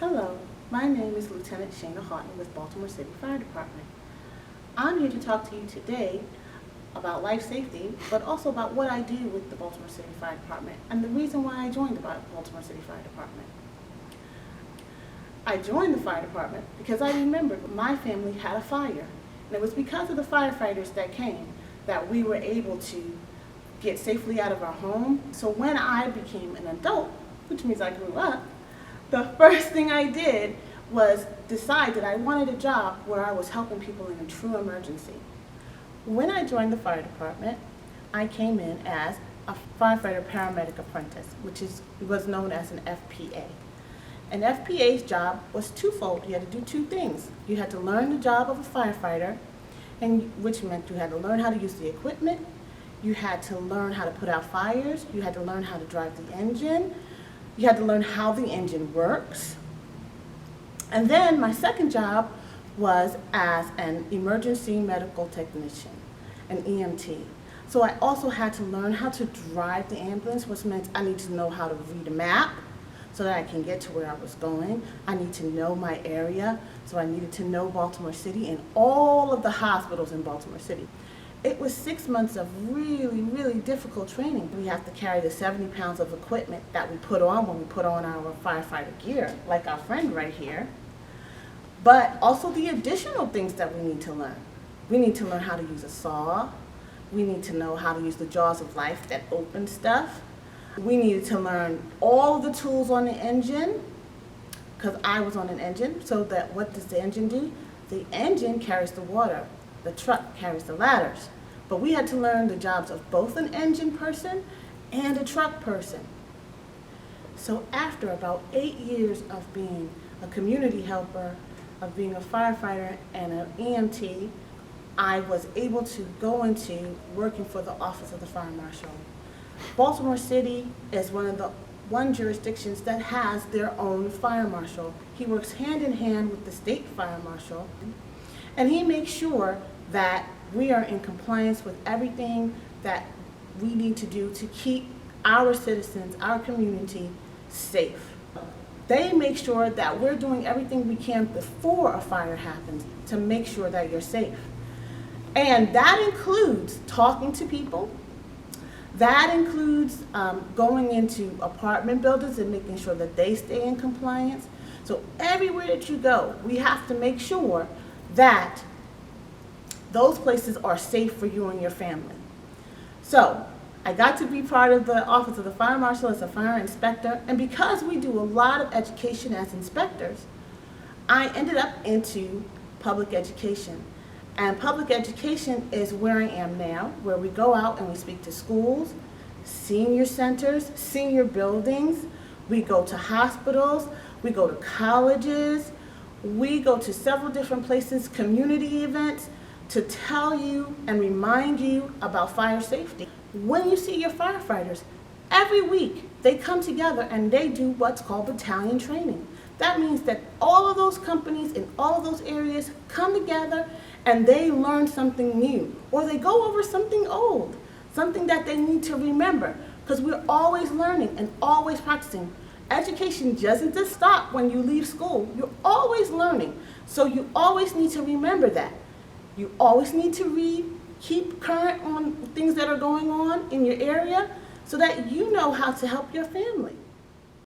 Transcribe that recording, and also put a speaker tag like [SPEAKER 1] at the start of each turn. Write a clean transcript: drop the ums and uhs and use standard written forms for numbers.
[SPEAKER 1] Hello, my name is Lieutenant Haughton with Baltimore City Fire Department. I'm here to talk to you today about life safety, but also about what I do with the Baltimore City Fire Department and the reason why I joined the Baltimore City Fire Department. I joined the fire department because I remembered my family had a fire, and it was because of the firefighters that came that we were able to get safely out of our home. So when I became an adult, which means I grew up, the first thing I did was decide that I wanted a job where I was helping people in a true emergency. When I joined the fire department, I came in as a firefighter paramedic apprentice, which was known as an FPA. An FPA's job was twofold. You had to do two things. You had to learn the job of a firefighter, which meant you had to learn how to use the equipment, you had to learn how to put out fires, you had to learn how to drive the engine, you had to learn how the engine works. And then my second job was as an emergency medical technician, an EMT. So I also had to learn how to drive the ambulance, which meant I need to know how to read a map so that I can get to where I was going. I need to know my area, so I needed to know Baltimore City and all of the hospitals in Baltimore City. It was 6 months of really, really difficult training. We have to carry the 70 pounds of equipment that we put on when we put on our firefighter gear, like our friend right here, but also the additional things that we need to learn. We need to learn how to use a saw. We need to know how to use the jaws of life that open stuff. We needed to learn all the tools on the engine, because I was on an engine, so that what does the engine do? The engine carries the water. The truck carries the ladders. But we had to learn the jobs of both an engine person and a truck person. So after about 8 years of being a community helper, of being a firefighter and an EMT, I was able to go into working for the Office of the Fire Marshal. Baltimore City is one jurisdictions that has their own fire marshal. He works hand in hand with the state fire marshal, and he makes sure that we are in compliance with everything that we need to do to keep our citizens, our community, safe. They make sure that we're doing everything we can before a fire happens to make sure that you're safe. And that includes talking to people. That includes going into apartment buildings and making sure that they stay in compliance. So everywhere that you go, we have to make sure that those places are safe for you and your family. So I got to be part of the Office of the Fire Marshal as a fire inspector, and because we do a lot of education as inspectors, I ended up into public education. And public education is where I am now, where we go out and we speak to schools, senior centers, senior buildings. We go to hospitals, we go to colleges, we go to several different places, community events, to tell you and remind you about fire safety. When you see your firefighters, every week they come together and they do what's called battalion training. That means that all of those companies in all of those areas come together and they learn something new, or they go over something old, something that they need to remember, because we're always learning and always practicing. Education doesn't just stop when you leave school. You're always learning, so you always need to remember that. You always need to read, keep current on things that are going on in your area so that you know how to help your family.